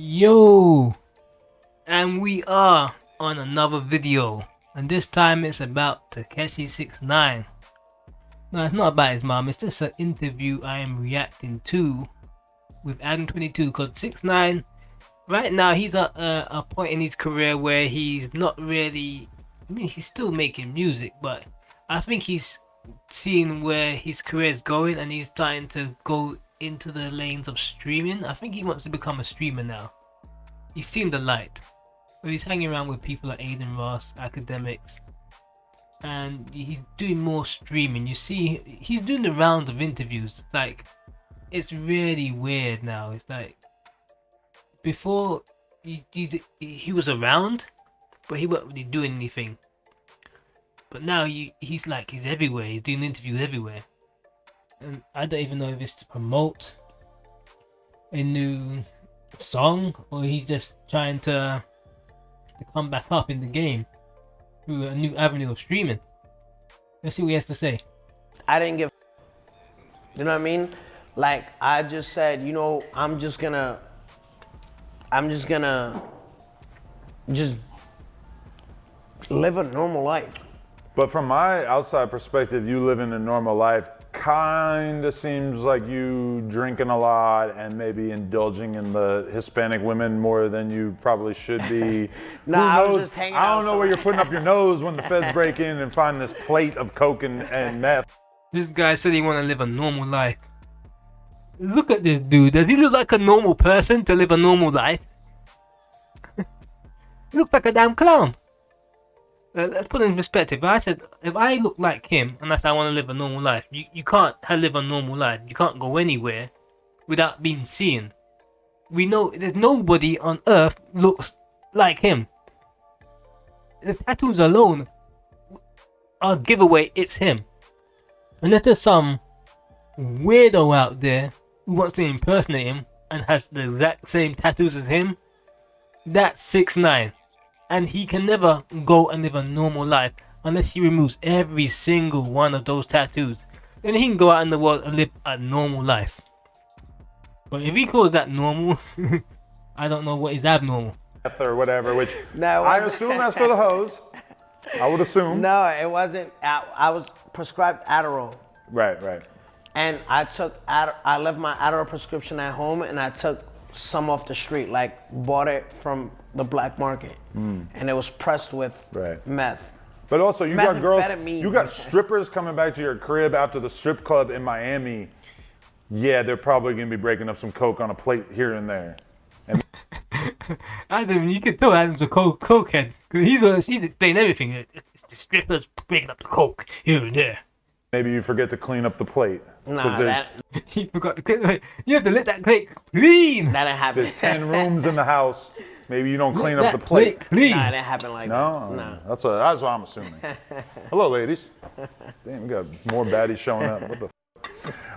Yo, and we are on another video, and this time it's about Takeshi 6ix9ine. No, it's not about his mom. It's just an interview I am reacting to with Adam22, because 6ix9ine right now he's at a point in his career where he's not really. I mean, he's still making music, but I think he's seeing where his career is going, and he's trying to go into the lanes of streaming. I think he wants to become a streamer now. He's seen the light. So he's hanging around with people like Aiden Ross, academics, and he's doing more streaming. You see, he's doing the rounds of interviews. Like, it's really weird now. It's like, before he was around, but he wasn't really doing anything. But now he's everywhere. He's doing interviews everywhere. And I don't even know if it's to promote a new song or he's just trying to come back up in the game through a new avenue of streaming. Let's see what he has to say. I didn't give, you know what I mean? Like, I just said, you know, I'm just gonna live a normal life. But from my outside perspective, you living a normal life kinda seems like you drinking a lot and maybe indulging in the Hispanic women more than you probably should be. Nah, I was just hanging out. I don't know where you're putting up your nose when the feds break in and find this plate of coke and meth. This guy said he want to live a normal life. Look at this dude. Does he look like a normal person to live a normal life? He looks like a damn clown. Let's put it in perspective. I said, if I look like him and I said I want to live a normal life, you can't live a normal life. You can't go anywhere without being seen. We know there's nobody on earth looks like him. The tattoos alone are a giveaway it's him. Unless there's some weirdo out there who wants to impersonate him and has the exact same tattoos as him, that's 6ix9ine. And he can never go and live a normal life unless he removes every single one of those tattoos. Then he can go out in the world and live a normal life. But if he calls that normal, I don't know what is abnormal. Or whatever, which No, I assume that's for the hoes. I would assume. No, it wasn't. I was prescribed Adderall. Right. And I left my Adderall prescription at home and I took some off the street, like bought it from the black market. And it was pressed with meth. But also you got girls, Methamphetamine. you got strippers coming back to your crib after the strip club in Miami. Yeah, they're probably gonna be breaking up some coke on a plate here and there. And Adam, you can tell Adam's a cokehead. Cause he's explaining everything. It's the strippers breaking up the coke here and there. maybe you forget to clean up the plate. Nah, He forgot to clean. You have to let that plate clean. that didn't happen. There's 10 rooms in the house. Maybe you don't clean up the plate. Clean. Nah, it didn't happen like No? that. No. That's what I'm assuming. Hello, ladies. Damn, we got more baddies showing up. What the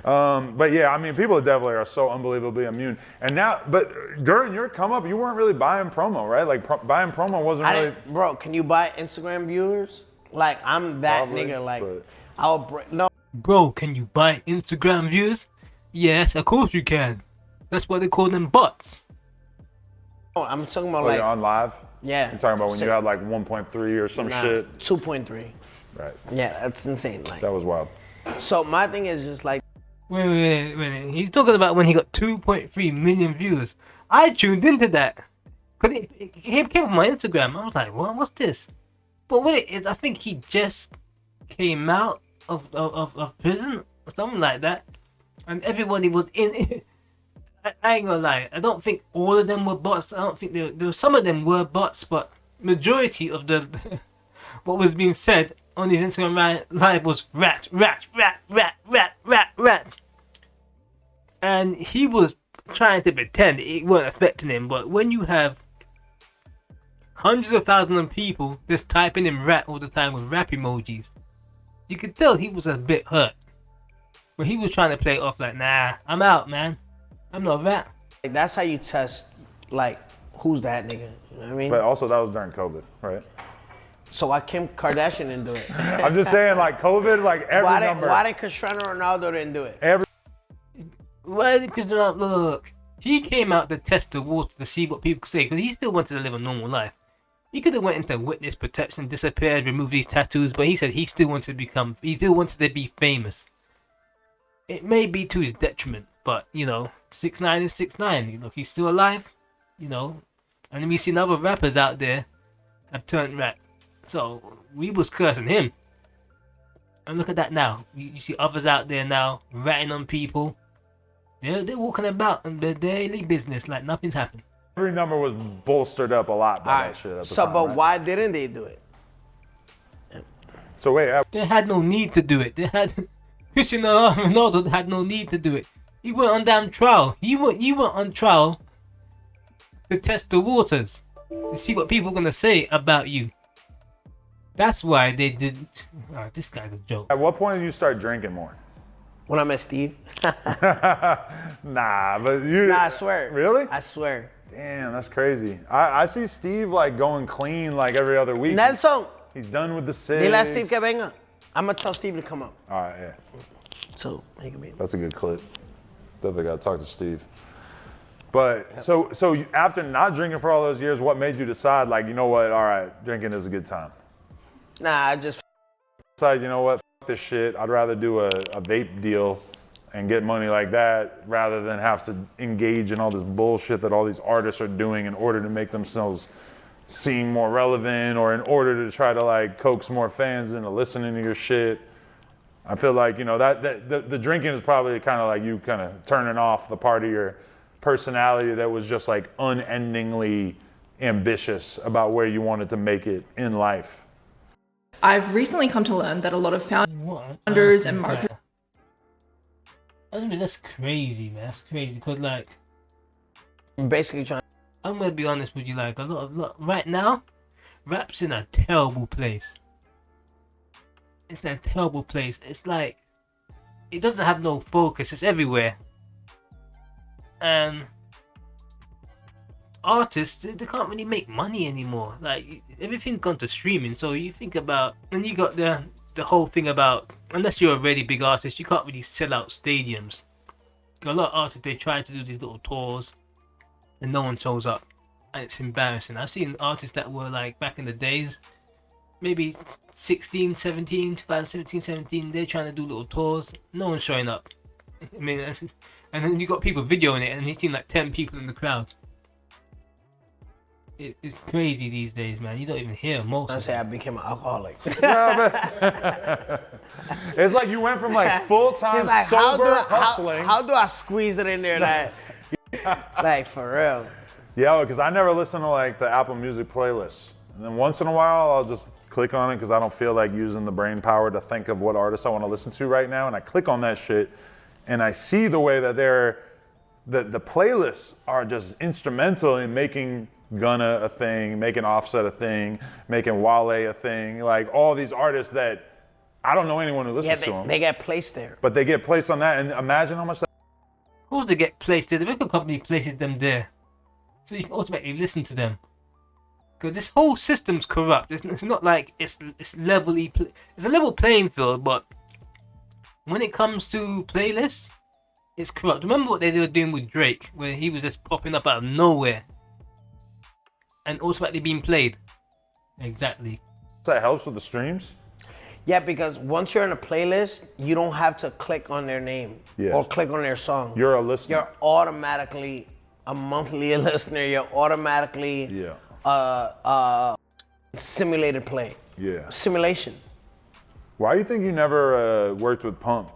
but yeah, I mean, people definitely are so unbelievably immune. And now, but during your come up, you weren't really buying promo, right? Like buying promo wasn't really. Bro, can you buy Instagram viewers? Like, I'm that Probably, nigga. Like, but- I'll break. No. Bro, can you buy Instagram views? Yes, of course you can. That's why they call them bots. I'm talking about Oh, like. you're on live? Yeah. You're talking about when you had like 1.3 or some shit? 2.3. Right. Yeah, that's insane. Like. That was wild. So my thing is just like. Wait. He's talking about when he got 2.3 million views. I tuned into that. Because it came on my Instagram. I was like, what's this? But what it is, I think he just came out of prison or something like that. And everybody was in it. I ain't gonna lie. I don't think all of them were bots. I don't think there were some of them were bots, but majority of the what was being said on his Instagram live was rat. And he was trying to pretend it weren't affecting him, but when you have hundreds of thousands of people just typing in rat all the time with rap emojis, you could tell he was a bit hurt. But he was trying to play it off like, nah, I'm out, man. I'm not a rat. That's how you test, like, who's that nigga? You know what I mean? But also, that was during COVID, right? So why Kim Kardashian didn't do it? I'm just saying, like, COVID, like, every number. Why did Cristiano Ronaldo didn't do it? Every Why did Cristiano look? He came out to test the water to see what people could say, because he still wanted to live a normal life. He could have went into witness protection, disappeared, removed these tattoos, but he said he still wanted to be famous. It may be to his detriment, but, you know, 6ix9ine is 6ix9ine. Look, he's still alive, you know. And we've seen other rappers out there have turned rap. So, we was cursing him. And look at that now. You see others out there now, ratting on people. They're walking about in their daily business like nothing's happened. Every number was bolstered up a lot by that shit at the time, but right? why didn't they do it? So wait, They had no need to do it. Cristiano Ronaldo had no need to do it. He went on damn trial. You went on trial to test the waters, to see what people are gonna say about you. That's why they didn't. Oh, this guy's a joke. at what point did you start drinking more? When I met Steve. Nah, but you. Nah, I swear. Really? I swear. Damn, that's crazy. I see Steve like going clean like every other week. Nelson, He's done with the 6. dile a Steve que venga. I'm gonna tell Steve to come up. All right, yeah. So he can be. That's a good clip. Definitely got to talk to Steve. But so after not drinking for all those years, what made you decide, like, you know what, all right, drinking is a good time? Nah, I just. Decide, you know what, f this shit. I'd rather do a vape deal and get money like that rather than have to engage in all this bullshit that all these artists are doing in order to make themselves seem more relevant or in order to try to like coax more fans into listening to your shit. I feel like, you know, that the drinking is probably kind of like you kind of turning off the part of your personality that was just like unendingly ambitious about where you wanted to make it in life. I've recently come to learn that a lot of founders and marketers. That's crazy, man. That's crazy. Because, like, I'm basically trying. I'm gonna be honest with you. Like, a lot right now, rap's in a terrible place. It's in a terrible place. It's like it doesn't have no focus. It's everywhere, and artists they can't really make money anymore. Like everything's gone to streaming. So you think about, and you got the whole thing about, unless you're a really big artist, you can't really sell out stadiums. A lot of artists, they try to do these little tours and no one shows up, and it's embarrassing. I've seen artists that were like back in the days, maybe 2017, 17, they're trying to do little tours, no one's showing up. I mean, and then you got people videoing it and you've seen like 10 people in the crowd. It's crazy these days, man. You don't even hear most I of say it. I became an alcoholic. It's like you went from like full-time Like, sober hustling. How do I squeeze it in there that, like, for real? Yeah, because I never listen to like the Apple Music playlists. And then once in a while, I'll just click on it because I don't feel like using the brain power to think of what artists I want to listen to right now. And I click on that shit and I see the way that the playlists are just instrumental in making Gunna a thing, making Offset a thing, making Wale a thing. Like all these artists that I don't know anyone who listens to them. They get placed there. But they get placed on that, and imagine how much that. Who's to get placed there? The record company places them there, so you can automatically listen to them. Because this whole system's corrupt. It's not like it's it's a level playing field, but when it comes to playlists, it's corrupt. Remember what they were doing with Drake, where he was just popping up out of nowhere and automatically being played. Exactly. That helps with the streams. Yeah, because once you're in a playlist, you don't have to click on their name or click on their song. You're a listener. You're automatically a monthly listener. You're automatically simulated play. Yeah. Simulation. Why do you think you never worked with Pump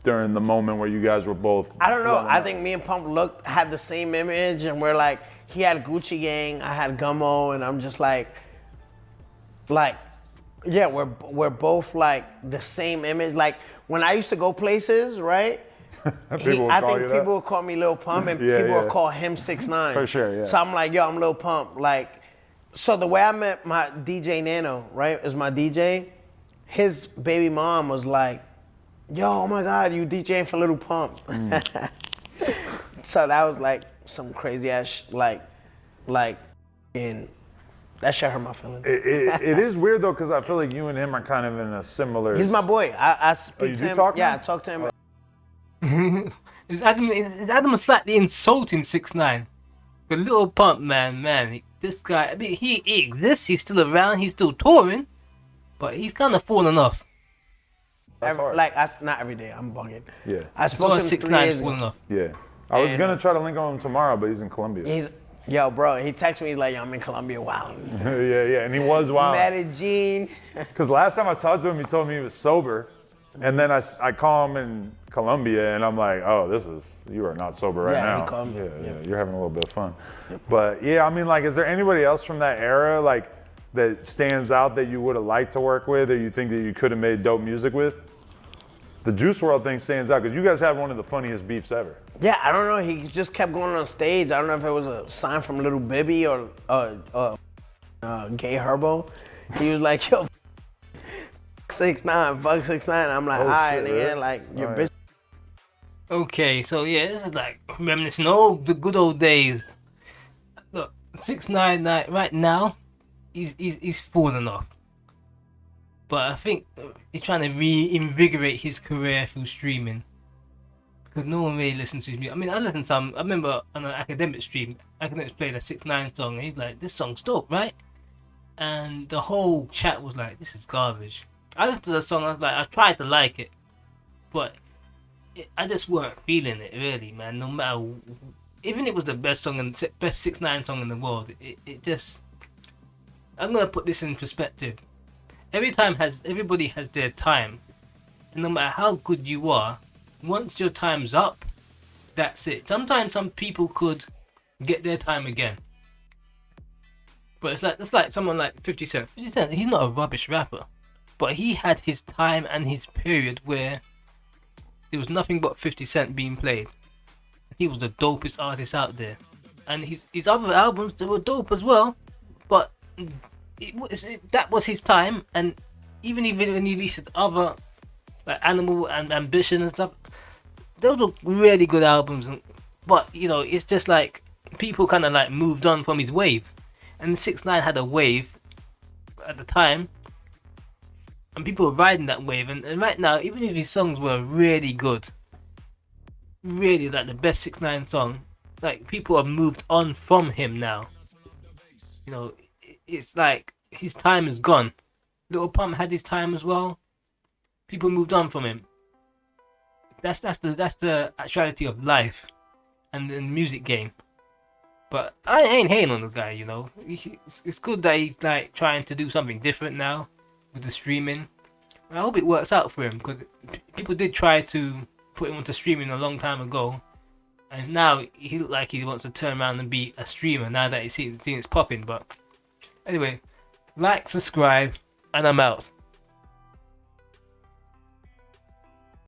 during the moment where you guys were both? I don't know. I think me and Pump had the same image, and we're like, he had Gucci Gang, I had Gummo, and I'm just like, yeah, we're both like the same image. Like when I used to go places, right? I think people would call me Lil Pump, and people would call him 6ix9ine. For sure, yeah. So I'm like, yo, I'm Lil Pump. Like, so the way I met my DJ Nano, right, is my DJ. His baby mom was like, yo, oh my God, you DJing for Lil Pump. So that was like some crazy ass and that shit hurt my feelings. It is weird though, because I feel like you and him are kind of in a similar. He's my boy. I speak you to do him. talk to yeah, him? I talk to him. Is Adam slightly insulting 6ix9ine? The little pump man, this guy. I mean, he exists. He's still around. He's still touring, but he's kind of fallen off. Not every day. I'm bugging. Yeah. I spoke to him 3 years ago. Fallen off. Yeah. I was gonna try to link on him tomorrow, but he's in Colombia. Yo, bro, he texted me, he's like, yo, I'm in Colombia, wow. yeah, and he was wild. Medellin. Because last time I talked to him, he told me he was sober. And then I call him in Colombia, and I'm like, oh, you are not sober right now. He called me. Yeah, you're having a little bit of fun. But yeah, I mean, like, is there anybody else from that era, like, that stands out that you would have liked to work with, or you think that you could have made dope music with? The Juice WRLD thing stands out, because you guys have one of the funniest beefs ever. Yeah, I don't know. He just kept going on stage. I don't know if it was a sign from Little Bibby or Gay Herbo. He was like, yo, 6ix9ine, fuck 6ix9ine. I'm like, all right, nigga, like, your bitch. Okay, so yeah, this is like reminiscing all the good old days. Look, 6ix9ine right now, he's fallen off. But I think he's trying to reinvigorate his career through streaming. Because no one really listens to his music. I mean, I listened to some. I remember on an academic stream, academics played a 6ix9ine song, and he's like, "This song's dope, right?" And the whole chat was like, "This is garbage." I listened to the song. I was like, I tried to like it, but I just weren't feeling it really, man. No matter, even if it was the best song and best 6ix9ine song in the world, it just. I'm gonna put this in perspective. Everybody has their time, and no matter how good you are. Once your time's up, that's it. Sometimes some people could get their time again. But it's like someone like 50 Cent. 50 Cent, he's not a rubbish rapper. But he had his time and his period where there was nothing but 50 Cent being played. He was the dopest artist out there. And his other albums, they were dope as well. But that was his time. And even when he released other, like Animal and Ambition and stuff, those were really good albums, but you know, it's just like people kind of like moved on from his wave, and 6ix9ine had a wave at the time, and people were riding that wave. And right now, even if his songs were really good, really like the best 6ix9ine song, like people have moved on from him now. You know, it's like his time is gone. Lil Pump had his time as well. People moved on from him. That's the actuality of life and the music game. But I ain't hating on the guy, you know. It's good that he's like trying to do something different now with the streaming. And I hope it works out for him, because people did try to put him onto streaming a long time ago, and now he looks like he wants to turn around and be a streamer now that he's seen it's popping. But anyway, like, subscribe, and I'm out.